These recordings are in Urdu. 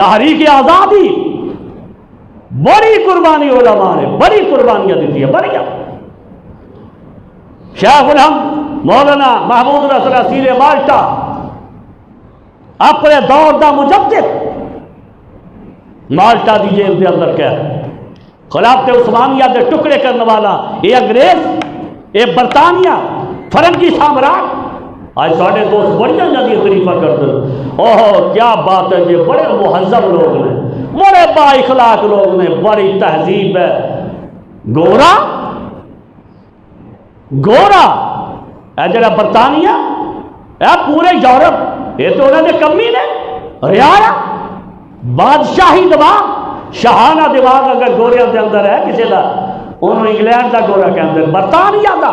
تحریک آزادی بڑی قربانی علماء نے بڑی قربانیاں دیتی ہے، بڑی۔ شیخ الحمد مولانا محمود رسول اسیر مالٹا اپنے دور دا مجدد مالٹا دی جیل دے اندر قید، خلافت عثمانیہ دے ٹکڑے کرنے والا یہ انگریز، یہ برطانیہ، فرنگی سامراج۔ آج ساڑھے دوست بڑیاں جاتی تعریفہ کرتے ہیں، اوہ کیا بات ہے جی، بڑے مہذب لوگ نے، بڑے با اخلاق لوگ نے، بڑی تہذیب ہے۔ گورا گورا اے جڑا برطانیہ، اے پورے یورپ، یہ تو انہوں نے کمی نے رعایا بادشاہی دماغ، شاہانہ دماغ اگر گوریاں دے اندر ہے کسی دا، انہوں نے انگلینڈ دا گورا کے اندر برطانیہ دا،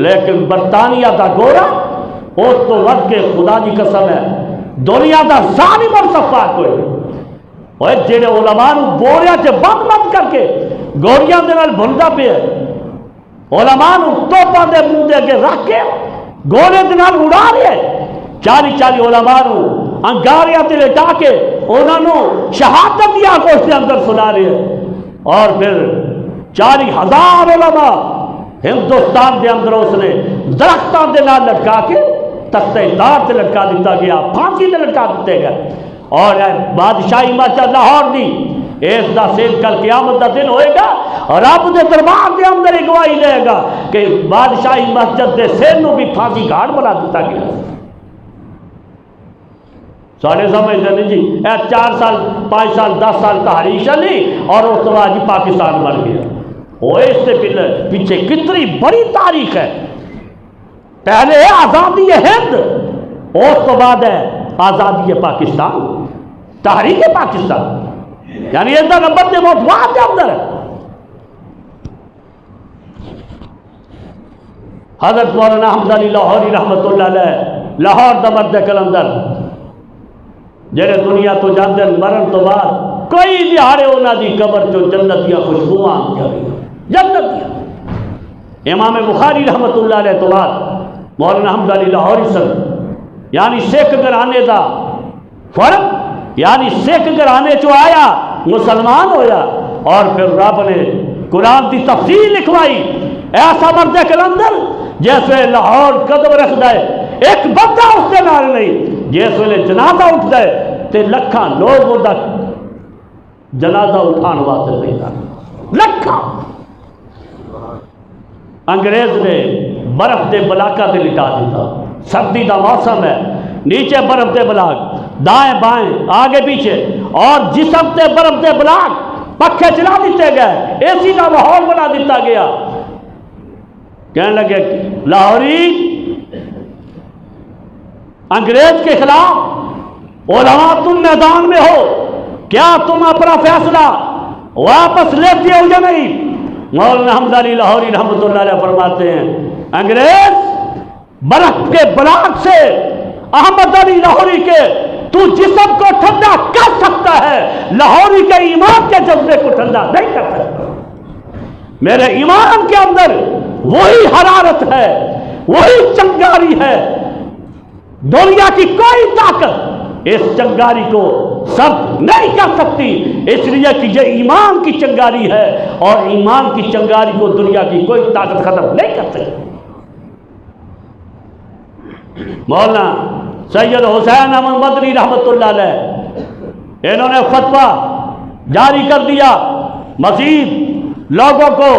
لیکن برطانیہ دا گورا اس تو ود کے خدا دی قسم ہے دنیا دا ظالم اور صفاق کوئی نہیں۔ اور جڑے علماء نو بوریاں چ بند کر کے گوریاں دے نال بھندا پیا، علماء نو توپاں دے منہ دے اگے رکھ کے گورے دے نال اڑا رہے، 40 علماء نو انگاریاں تے لٹا کے انہاں نو شہادت دی آگوش دے اندر سنا رہے، اور پھر 40,000 علماء ہندوستان دے اندر اس نے درختاں دے نال لٹکا کے تختہ دار تے لٹکا دیتا گیا، پھانسی تے لٹکا دیتے گئے۔ اور بادشاہی مسجد لاہور دی اس دا سین کل قیامت دا دن ہوئے گا، رب دے دربار دے اندر گواہی دے گا کہ بادشاہی مسجد دے سین نو بھی پھانسی گھاٹ بنا دیتا گیا۔ سارے سمجھتے نہیں جی، 4 سال 5 سال 10 سال تحریک چلی اور اس کے بعد جی پاکستان بن گیا۔ وہ اس سے پیچھے کتنی بڑی تاریخ ہے۔ پہلے ہے آزادی ہند، اس کے بعد ہے آزادی پاکستان، تحریک پاکستان، یعنی اس کا نمبر دے موضوعات کے اندر ہے۔ حضرت مولانا حمد علی لاہوری رحمت اللہ علیہ لاہور دا مرد کلندر جڑے دنیا تو جاندے مرن تو بعد کوئی دیہاڑے انہاں دی قبر چو جنت دیا خوشبو آندیاں گئی، جنت دیا۔ امام بخاری رحمت اللہ علیہ تو بعد مولانا حمد علی لاہوری صاحب یعنی سکھ گھرانے دا فرق، یعنی سکھ گھرانے چو آیا مسلمان ہویا، اور پھر رب نے قرآن دی تفسیر لکھوائی۔ ایسا مرد کلندر جیسے لاہور قدم رکھ دے ایک بندہ اس کے نال نہیں، جس ویلے جنازہ اٹھ دے تے لکھاں لوگ وہ جنازہ اٹھان واسطے پیدا لکھاں۔ انگریز نے برف دے بلاکا تے لٹا دیتا، سردی دا موسم ہے، نیچے برف دے بلاک، دائیں بائیں آگے پیچھے، اور جسم تے برف دے بلاک پکھے چلا دیتے گئے، اے سی کا ماحول بنا دیتا گیا۔ کہنے لگے لاہوری انگریز کے خلاف علماء تم میدان میں ہو، کیا تم اپنا فیصلہ واپس لیتے ہو یا نہیں؟ مولانا حمد علی لاہوری رحمت اللہ علیہ فرماتے ہیں انگریز برف کے بلاک سے احمد علی لاہوری کے تو جسم کو ٹھنڈا کر سکتا ہے، لاہوری کے ایمان کے جذبے کو ٹھنڈا نہیں کر سکتا۔ میرے ایمان کے اندر وہی حرارت ہے، وہی چنگاری ہے، دنیا کی کوئی طاقت اس چنگاری کو سب نہیں کر سکتی، اس لیے کہ یہ ایمان کی چنگاری ہے، اور ایمان کی چنگاری کو دنیا کی کوئی طاقت ختم نہیں کر سکتی۔ مولانا سید حسین احمد مدنی رحمت اللہ علیہ انہوں نے فتویٰ جاری کر دیا، مزید لوگوں کو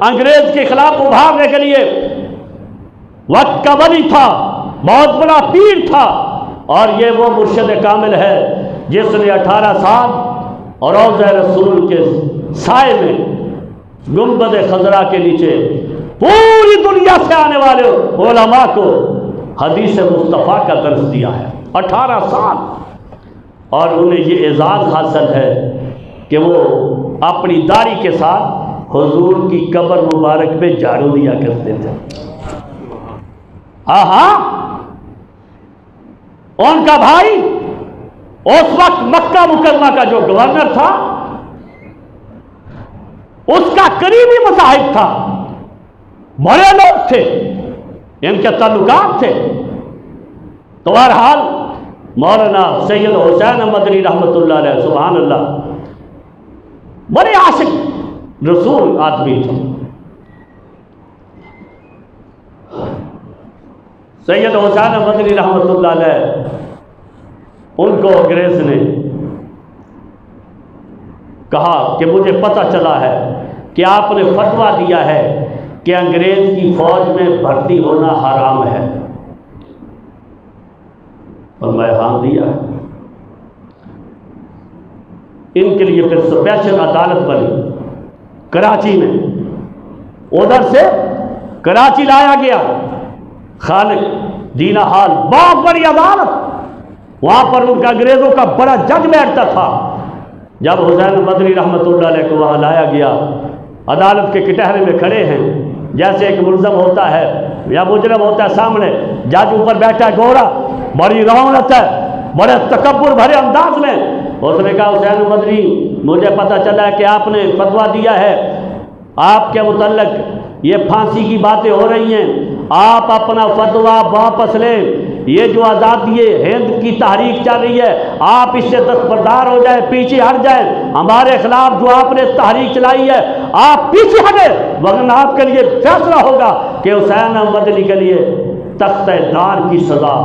انگریز کے خلاف ابھارنے کے لیے۔ وقت کا ولی تھا، بہت بڑا پیر تھا، اور یہ وہ مرشد کامل ہے جس نے 18 سال اور روضہ رسول کے سائے میں گنبد خضرا کے نیچے پوری دنیا سے آنے والے علماء کو حدیث مصطفیٰ کا درس دیا ہے، 18 سال، اور انہیں یہ اعزاز حاصل ہے کہ وہ اپنی داڑھی کے ساتھ حضور کی قبر مبارک پہ جھاڑو دیا کرتے تھے۔ ان کا بھائی اس وقت مکہ مکرمہ کا جو گورنر تھا، اس کا قریبی مصاحب تھا، بڑے لوگ تھے، ان کے تعلقات تھے۔ تو بہرحال مولانا سید حسین مدنی رحمۃ اللہ علیہ، سبحان اللہ، بڑے عاشق رسول آدمی تھے۔ سید حسین مدنی رحمۃ اللہ علیہ، ان کو انگریز نے کہا کہ مجھے پتہ چلا ہے کہ آپ نے فتویٰ دیا ہے کہ انگریز کی فوج میں بھرتی ہونا حرام ہے۔ فرمایا ہاں دیا ہے۔ ان کے لیے پھر اسپیشل عدالت بنی کراچی میں، ادھر سے کراچی لایا گیا، خالق دینا ہال، بہت بڑی عدالت، وہاں پر ان کا انگریزوں کا بڑا جج بیٹھتا تھا۔ جب حسین مدنی رحمۃ اللہ علیہ کو وہاں لایا گیا، عدالت کے کٹہرے میں کھڑے ہیں، جیسے ایک ملزم ہوتا ہے یا مجرم ہوتا ہے، سامنے جج اوپر بیٹھا ہے، گورا، بڑی رونق ہے، بڑے تکبر بھرے انداز میں۔ اس نے کہا حسین مدنی، مجھے پتہ چلا ہے کہ آپ نے فتویٰ دیا ہے، آپ کے متعلق یہ پھانسی کی باتیں ہو رہی ہیں، آپ اپنا فتویٰ واپس لیں، یہ جو آزادی ہند کی تحریک چل رہی ہے آپ اس سے دستبردار ہو جائیں، پیچھے ہٹ جائیں، ہمارے خلاف جو آپ نے تحریک چلائی ہے آپ پیچھے ہٹیں، ورنہ آپ کے لیے فیصلہ ہوگا کہ حسین مدنی کے لیے تخت دار کی سزا۔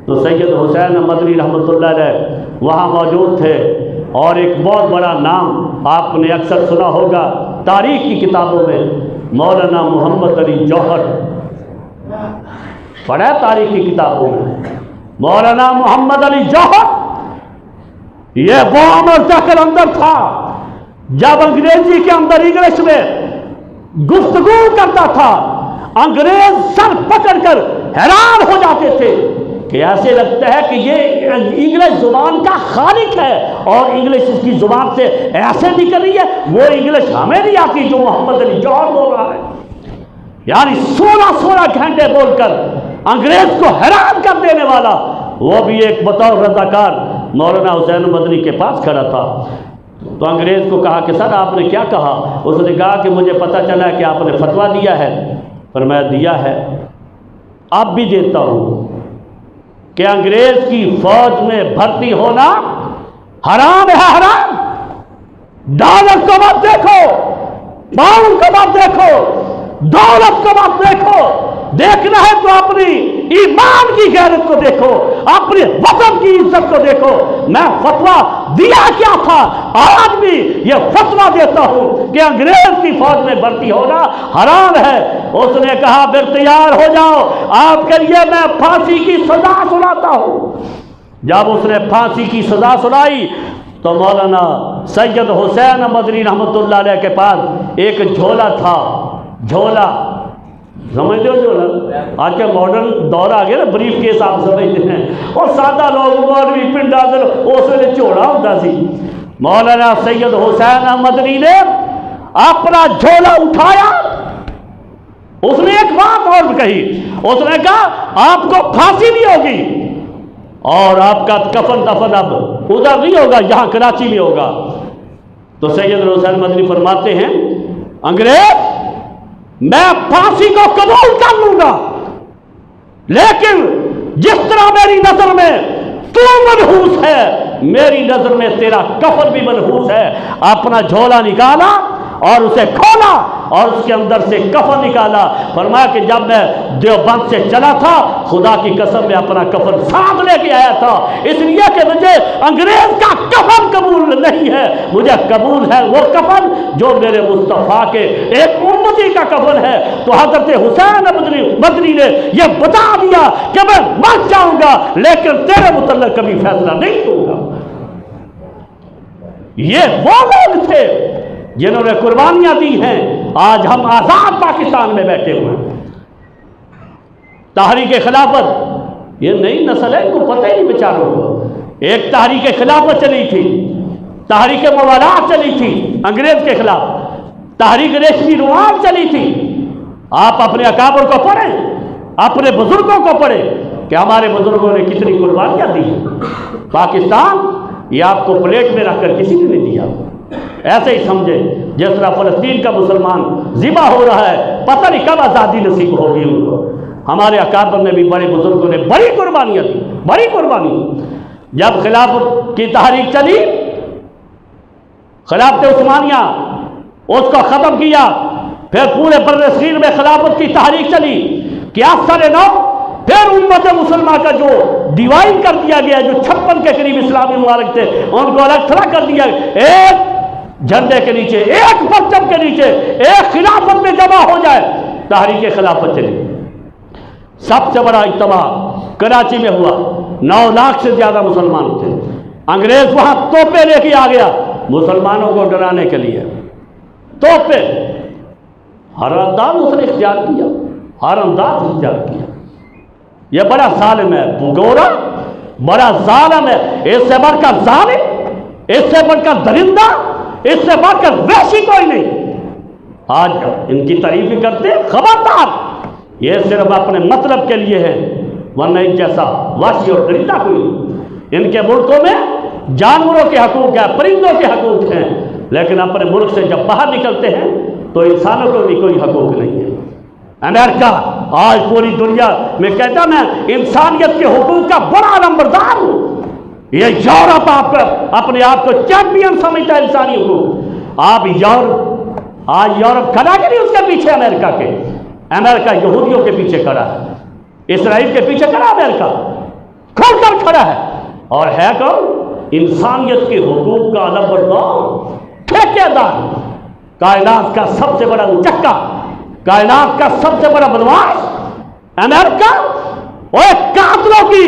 تو سید حسین مدنی رحمۃ اللہ علیہ وہاں موجود تھے، اور ایک بہت بڑا نام آپ نے اکثر سنا ہوگا تاریخ کی کتابوں میں، مولانا محمد علی جوہر، پڑھا تاریخ کی کتابوں میں مولانا محمد علی جوہر۔ یہ وہ عمر کے اندر تھا جب انگریزی کے اندر انگلش میں گفتگو کرتا تھا، انگریز سر پکڑ کر حیران ہو جاتے تھے کہ ایسے لگتا ہے کہ یہ انگلش زبان کا خالق ہے، اور انگلش اس کی زبان سے ایسے نکل رہی ہے، وہ انگلش ہمیں نہیں آتی جو محمد علی جوہر بول رہا ہے۔ یعنی 16 گھنٹے بول کر انگریز کو حیران کر دینے والا، وہ بھی ایک بطور رضاکار مولانا حسین مدنی کے پاس کھڑا تھا۔ تو انگریز کو کہا کہ سر آپ نے کیا کہا؟ اس نے کہا کہ مجھے پتہ چلا کہ آپ نے فتویٰ دیا ہے۔ فرمایا دیا ہے، اب بھی دیتا ہوں کہ انگریز کی فوج میں بھرتی ہونا حرام ہے، حرام۔ ڈالر کو مت دیکھو، پاؤنڈ کو مت دیکھو، دولت کو مت دیکھو، دیکھنا ہے تو اپنی ایمان کی غیرت کو دیکھو، اپنے وطن کی عزت کو دیکھو۔ میں فتویٰ دیا کیا تھا، آج بھی یہ فتویٰ دیتا ہوں کہ انگریز کی فوج میں بھرتی ہونا حرام ہے۔ اس نے کہا پھر تیار ہو جاؤ، آپ کے لیے میں پھانسی کی سزا سناتا ہوں۔ جب اس نے پھانسی کی سزا سنائی تو مولانا سید حسین مدنی رحمۃ اللہ علیہ کے پاس ایک جھولا تھا، جھولا سمجھتے ہو؟ جھولا آج کے ماڈرن دور آ گیا نا، بریف کیس آپ سمجھتے ہیں، اور سادہ لوگ مولوی پنڈا سے اس ویلے جھولا ہوتا سی۔ مولانا سید حسین مدنی نے اپنا جھولا اٹھایا، اس نے ایک بات اور کہی، اس نے کہا آپ کو پھانسی نہیں ہوگی، اور آپ کا کفن دفن اب ادھر نہیں ہوگا، یہاں کراچی میں ہوگا۔ تو سید حسین مدنی فرماتے ہیں انگریز میں پھانسی کو قبول کر لوں گا، لیکن جس طرح میری نظر میں تو منحوس ہے، میری نظر میں تیرا کفن بھی منحوس ہے۔ اپنا جھولا نکالا اور اسے کھولا اور اس کے اندر سے کفن نکالا۔ فرمایا کہ جب میں دیوبند سے چلا تھا، خدا کی قسم میں اپنا کفن ساتھ لے کے آیا تھا، اس لیے کہ مجھے انگریز کا کفن قبول نہیں ہے، مجھے قبول ہے وہ کفن جو میرے مصطفیٰ کے ایک امتی کا کفن ہے۔ تو حضرت حسین مدنی نے یہ بتا دیا کہ میں مر جاؤں گا لیکن تیرے متعلق کبھی فیصلہ نہیں دوں گا۔ یہ وہ لوگ تھے جنہوں نے قربانیاں دی ہیں، آج ہم آزاد پاکستان میں بیٹھے ہوئے ہیں۔ تحریک خلافت یہ نئی نسل ہے، ان کو پتہ ہی نہیں بیچاروں کو۔ ایک تحریک خلافت چلی تھی، تحریک موالات چلی تھی انگریز کے خلاف، تحریک ریشمی روان چلی تھی۔ آپ اپنے اکابر کو پڑھیں، اپنے بزرگوں کو پڑھیں کہ ہمارے بزرگوں نے کتنی قربانیاں دی ہیں۔ پاکستان یہ آپ کو پلیٹ میں رکھ کر کسی نے نہیں دیا، ایسے ہی سمجھے جس طرح فلسطین کا مسلمان ذبح ہو رہا ہے، پتہ نہیں کب آزادی نصیب ہوگی ان کو۔ ہمارے اکابر نے بھی، بڑے بزرگوں نے بڑی قربانیاں دی، بڑی قربانی۔ جب خلافت کی تحریک چلی، خلافت عثمانیہ، اس کو ختم کیا، پھر پورے برصغیر میں خلافت کی تحریک چلی، کیا سر نو پھر امت مسلمہ کا جو ڈیوائن کر دیا گیا، جو 56 کے قریب اسلامی ممالک تھے ان کو الگ تھلگ کر دیا، ایک جھنڈے کے نیچے، ایک پرچم کے نیچے، ایک خلافت میں جمع ہو جائے، تحریک خلافت چلی۔ سب سے بڑا اجتماع کراچی میں ہوا، 9 لاکھ سے زیادہ مسلمان تھے، انگریز وہاں توپے لے کے آ گیا مسلمانوں کو ڈرانے کے لیے، توپے، ہر انداز اس نے اختیار کیا، ہر انداز اختیار کیا۔ یہ بڑا ظالم ہے، گورا بڑا ظالم ہے، اس سے بڑھ کر ظالم، اس سے بڑھ کر درندہ، اس سے بڑھ کر وحشی کوئی نہیں۔ آج ان کی تعریف بھی کرتے، خبردار، یہ صرف اپنے مطلب کے لیے ہے، ورنہ ان جیسا وحشی اور درندہ کوئی نہیں۔ ان کے ملکوں میں جانوروں کے حقوق ہیں، پرندوں کے حقوق ہیں، لیکن اپنے ملک سے جب باہر نکلتے ہیں تو انسانوں کو بھی کوئی حقوق نہیں ہے۔ امریکہ آج پوری دنیا میں کہتا میں انسانیت کے حقوق کا بڑا نمبردار ہوں، یہ یورپ اپنے آپ کو چیمپئن سمجھتا ہے انسانی حقوق۔ آپ یورپ، آج یورپ کھڑا کہ نہیں اس کے پیچھے امریکہ کے؟ امریکہ یہودیوں کے پیچھے کھڑا ہے، اسرائیل کے پیچھے کھڑا امریکہ، کھل کر کھڑا ہے، اور ہے کون؟ انسانیت کے حقوق کا نمبردار، ٹھیکیدار، کائنات کا سب سے بڑا مچکا، کائنات کا سب سے بڑا بدماش امریکہ، اور قاتلوں کی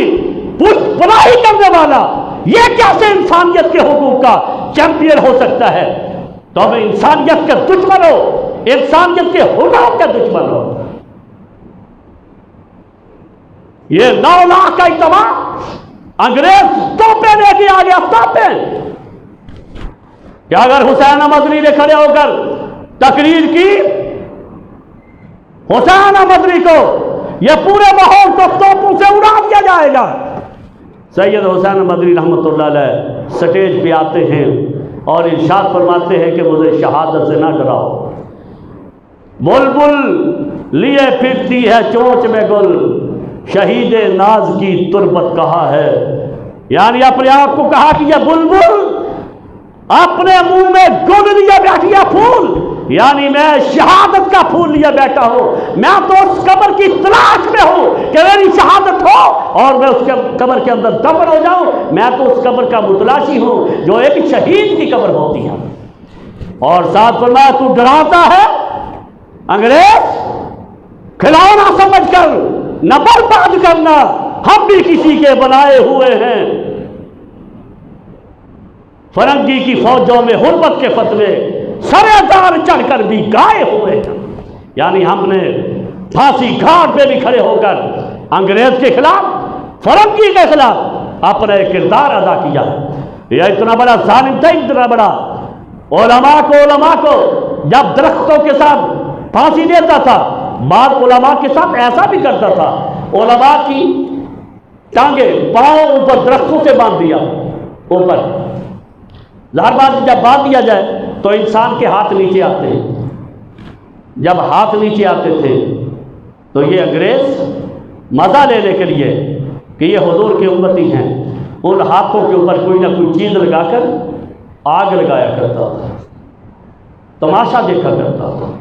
پشت پناہی کرنے والا، یہ کیسے انسانیت کے حقوق کا چیمپئن ہو سکتا ہے؟ تو ہمیں انسانیت کے دشمن ہو، انسانیت کے حقوق کے دشمن ہو۔ یہ 9 لاکھ کا اجتماع انگریز توپے لے کے آ گیا، توپے، کہ اگر حسین مدنی نے کھڑے ہو کر تقریر کی، حسین مدنی کو یہ پورے ماحول کو توپوں سے اڑا دیا جائے گا۔ سید حسین مدنی رحمۃ اللہ علیہ سٹیج پہ آتے ہیں اور ارشاد فرماتے ہیں کہ مجھے شہادت سے نہ ڈراؤ، بلبل لیے پھرتی ہے چونچ میں گل، شہید ناز کی تربت کہا ہے، یعنی اپنے آپ کو کہا کہ یہ بلبل اپنے منہ میں گل لیے بیٹھی ہے، پھول، یعنی میں شہادت کا پھول لیے بیٹھا ہوں، میں تو اس قبر کی تلاش میں ہوں کہ میری شہادت ہو اور میں اس قبر کے اندر دفن ہو جاؤں، میں تو اس قبر کا متلاشی ہوں جو ایک شہید کی قبر ہوتی ہے۔ اور ساتھ فرمایا تو ڈراتا ہے انگریز، کھلونا سمجھ کر نہ برباد کرنا، ہم بھی کسی کے بنائے ہوئے ہیں، فرنگی کی فوجوں میں حرمت کے فتوے سرے دار چڑھ کر بھی گائے ہوئے ہیں، یعنی ہم نے پھانسی گھاٹ پہ بھی کھڑے ہو کر انگریز کے خلاف، فرنگی کے خلاف اپنا ایک کردار ادا کیا۔ یہ اتنا بڑا ظالم تھا، اتنا بڑا، علماء کو جب درختوں کے ساتھ پھانسی دیتا تھا، بعض علماء کے ساتھ ایسا بھی کرتا تھا، علماء کی ٹانگیں پاؤں اوپر درختوں سے باندھ دیا اوپر، ظاہر بات جب باندھ دیا جائے تو انسان کے ہاتھ نیچے آتے ہیں، جب ہاتھ نیچے آتے تھے تو یہ انگریز مزہ لینے کے لیے کہ یہ حضور کے امتی ہیں، ان ہاتھوں کے اوپر کوئی نہ کوئی چیز لگا کر آگ لگایا کرتا تھا، تماشا دیکھا کرتا تھا،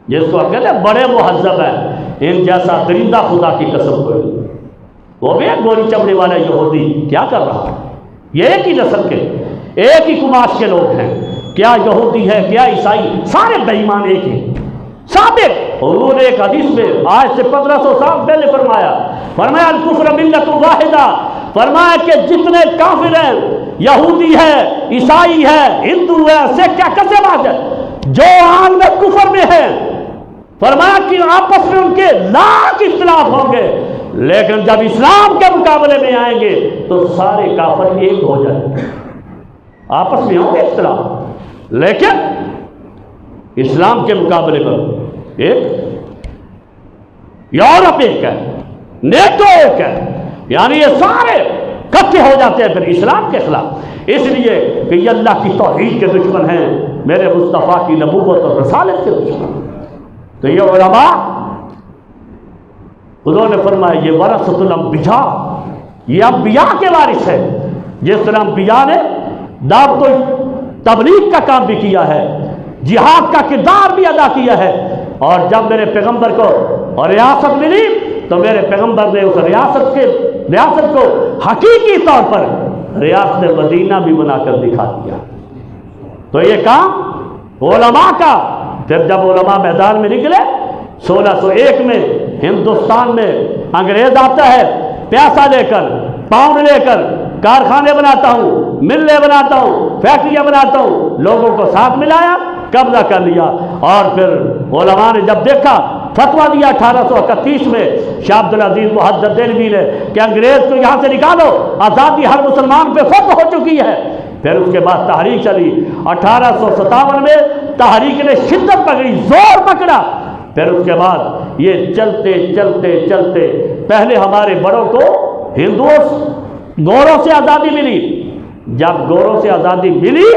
جس کو آپ کہتے ہیں بڑے مہذب ہیں، ان جیسا درندہ خدا کی قسم کوئی، وہ بھی ایک گوری چمڑی والا یہودی کیا کر رہا ہے؟ یہ ایک ہی نسل کے، ایک ہی کماش کے لوگ ہیں، کیا یہودی ہے کیا عیسائی، سارے بے ایمان ایک ہیں۔ ثابت حضور نے ایک حدیث میں آج سے 1500 سال پہلے فرمایا الکفر ملت واحدہ، فرمایا کہ جتنے کافر ہیں، یہودی ہے، عیسائی ہے، ہندو ہے، سکھ کیا کیسے بات ہے، جو عالم کفر میں ہے، فرمایا کہ آپس میں ان کے لاکھ اختلاف ہوں گے، لیکن جب اسلام کے مقابلے میں آئیں گے تو سارے کافر ایک ہو جائیں گے، آپس میں ہوں گے اختلاف، لیکن اسلام کے مقابلے پر ایک، یورپ ایک ہے، نیٹو ایک ہے، یعنی یہ سارے اکٹھے ہو جاتے ہیں پھر اسلام کے خلاف، اس لیے کہ یہ اللہ کی توحید کے دشمن ہیں، میرے مصطفیٰ کی نبوت اور رسالت کے دشمن۔ تو یہ علماء، انہوں نے فرمایا یہ ورثۃ الانبیاء، یہ انبیاء کے وارث ہے۔ جس طرح انبیاء نے دعوت و تبلیغ کا کام بھی کیا ہے، جہاد کا کردار بھی ادا کیا ہے، اور جب میرے پیغمبر کو ریاست ملی تو میرے پیغمبر نے اس ریاست کو حقیقی طور پر ریاست مدینہ بھی بنا کر دکھا دیا۔ تو یہ کام علماء کا، پھر جب علماء میدان میں نکلے 1601 میں ہندوستان میں انگریز آتا ہے پیسہ لے کر، پاؤنڈ لے کر، کارخانے بناتا ہوں، ملیں بناتا ہوں، فیکٹریاں بناتا ہوں، لوگوں کو ساتھ ملایا، قبضہ کر لیا، اور پھر علماء نے جب دیکھا فتویٰ دیا 1831 میں شاہ عبدالعزیز محدث دہلوی نے کہ انگریز کو یہاں سے نکالو، آزادی ہر مسلمان پہ فرض ہو چکی ہے۔ پھر اس کے بعد تحریک چلی، 1857 میں تحریک نے شدت پکڑی، زور پکڑا۔ پھر اس کے بعد یہ چلتے چلتے چلتے پہلے ہمارے بڑوں کو ہندوؤں گوروں سے آزادی ملی، جب گوروں سے آزادی ملی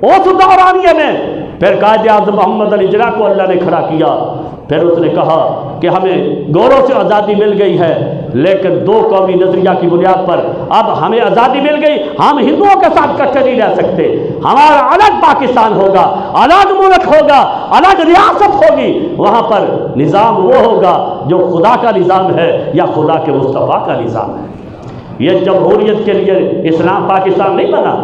اس دورانیے میں پھر قائد اعظم محمد علی جناح کو اللہ نے کھڑا کیا۔ پھر اس نے کہا کہ ہمیں گوروں سے آزادی مل گئی ہے، لیکن دو قومی نظریہ کی بنیاد پر اب ہمیں آزادی مل گئی، ہم ہندوؤں کے ساتھ کٹھے نہیں رہ سکتے، ہمارا الگ پاکستان ہوگا، الگ ملک ہوگا، الگ ریاست ہوگی، وہاں پر نظام وہ ہوگا جو خدا کا نظام ہے یا خدا کے مصطفیٰ کا نظام ہے۔ یہ جمہوریت کے لیے اسلام پاکستان نہیں بنا۔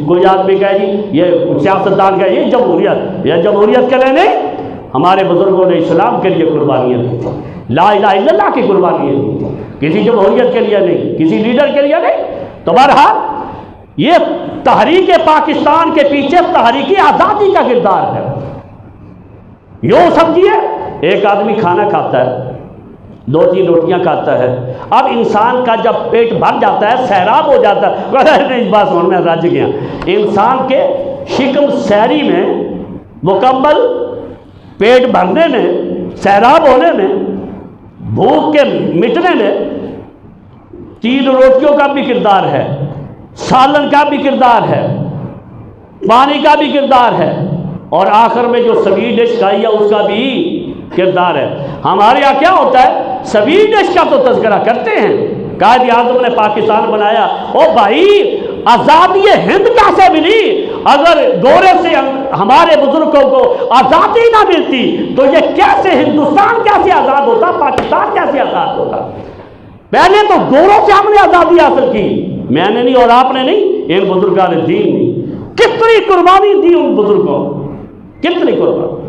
کوئی آدمی کہے جی یہ سیاستدان کا یہ جمہوریت کے لیے نہیں، ہمارے بزرگوں نے اسلام کے لیے قربانیاں دی تھی، لا الہ الا اللہ کی قربانیاں دی تھی، کسی جمہوریت کے لیے نہیں، کسی لیڈر کے لیے نہیں۔ تو بہرحال یہ تحریک پاکستان کے پیچھے تحریک آزادی کا کردار ہے۔ یوں سمجھیے ایک آدمی کھانا کھاتا ہے، 2-3 روٹیاں کھاتا ہے، اب انسان کا جب پیٹ بھر جاتا ہے، سیراب ہو جاتا ہے، اس بات سمجھ میں رج گیا، انسان کے شکم سیری میں مکمل پیٹ بھرنے میں، سیراب ہونے میں، بھوک کے مٹنے میں 3 روٹیوں کا بھی کردار ہے، سالن کا بھی کردار ہے، پانی کا بھی کردار ہے، اور آخر میں جو سویٹ ڈش کھائی ہے اس کا بھی کردار ہے۔ ہمارے یہاں کیا ہوتا ہے، سویٹ ڈش کا تو تذکرہ کرتے ہیں، قائد اعظم نے پاکستان بنایا، او بھائی آزادی ہند کیسے ملی؟ اگر گورے سے ہمارے بزرگوں کو آزادی نہ ملتی تو یہ کیسے ہندوستان کیسے آزاد ہوتا، پاکستان کیسے آزاد ہوتا؟ پہلے تو گوروں سے ہم نے آزادی حاصل کی، میں نے نہیں اور آپ نے نہیں، ان بزرگان دین نے کتنی قربانی دی، ان بزرگوں کتنی قربانی۔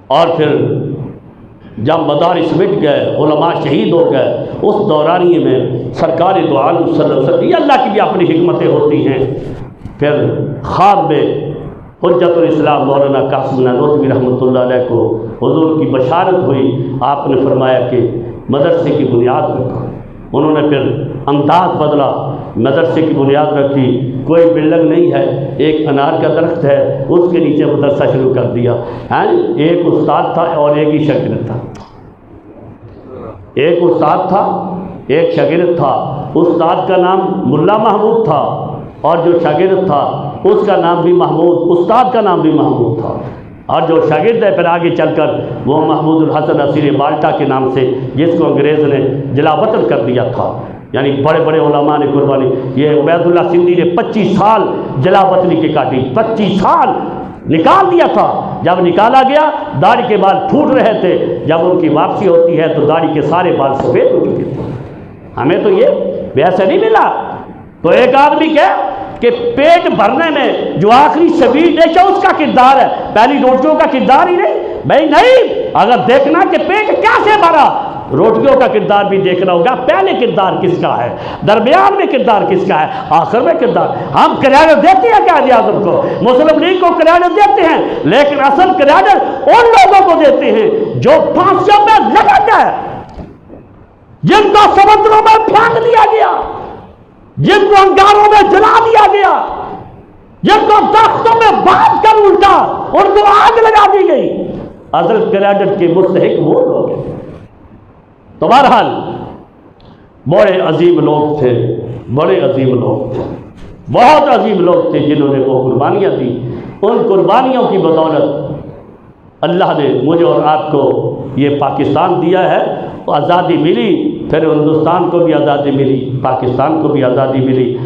اور پھر جب مدارس مٹ گئے، علماء شہید ہو گئے، اس دورانیے میں سرکار دو عالم صلی اللہ علیہ وسلم، یہ اللہ کی بھی اپنی حکمتیں ہوتی ہیں، پھر خواب میں حجت الاسلام مولانا قاسم نانوتوی رحمۃ اللہ علیہ کو حضور کی بشارت ہوئی، آپ نے فرمایا کہ مدرسے کی بنیاد رکھو۔ انہوں نے پھر انداز بدلا، مدرسے کی بنیاد رکھی، کوئی بلڈنگ نہیں ہے، ایک انار کا درخت ہے، اس کے نیچے مدرسہ شروع کر دیا۔ ایک استاد تھا اور ایک ہی شاگرد تھا، ایک استاد تھا ایک شاگرد تھا، استاد کا نام ملا محمود تھا اور جو شاگرد تھا اس کا نام بھی محمود، استاد کا نام بھی محمود تھا، اور جو شاگرد ہے پھر آگے چل کر وہ محمود الحسن اسیر بالٹا کے نام سے، جس کو انگریز نے جلا وطن کر دیا تھا۔ یعنی بڑے بڑے علماء نے قربانی، یہ عبید اللہ سندھی نے 25 سال جلا وطنی کی کاٹی، 25 سال نکال دیا تھا۔ جب نکالا گیا داڑھی کے بال پھوٹ رہے تھے، جب ان کی واپسی ہوتی ہے تو داڑھی کے سارے بال سفید ہو چکے تھے۔ ہمیں تو یہ ویسے نہیں ملا۔ تو ایک آدمی کہ پیٹ بھرنے میں جو آخری شبیر ڈش ہے اس کا کردار ہے، پہلی روٹیوں کا کردار ہی نہیں بھائی، نہیں، اگر دیکھنا کہ پیٹ کیسے بھرا، روٹیوں کا کردار بھی دیکھنا ہوگا، پہلے کردار کس کا ہے، درمیان میں کردار کس کا ہے، آخر میں کردار۔ ہم کریڈٹ دیتے ہیں قائد اعظم کو، مسلم لیگ کو کریڈٹ دیتے ہیں، لیکن اصل کریڈٹ ان لوگوں کو دیتے ہیں جو پھانسیوں میں لگا گئے، جن کو سمندروں میں پھینک دیا گیا، جن کو انگاروں میں جلا دیا گیا، جن کو درختوں میں باندھ کر الٹا ان کو آگ لگا دی گئی۔ اصل کریڈٹ کے مستحق وہ لوگ ہیں۔ تو بہرحال بڑے عظیم لوگ تھے، بڑے عظیم لوگ تھے، بہت عظیم لوگ تھے جنہوں نے وہ قربانیاں دی۔ ان قربانیوں کی بدولت اللہ نے مجھے اور آپ کو یہ پاکستان دیا ہے، آزادی ملی پھر ہندوستان کو بھی آزادی ملی، پاکستان کو بھی آزادی ملی۔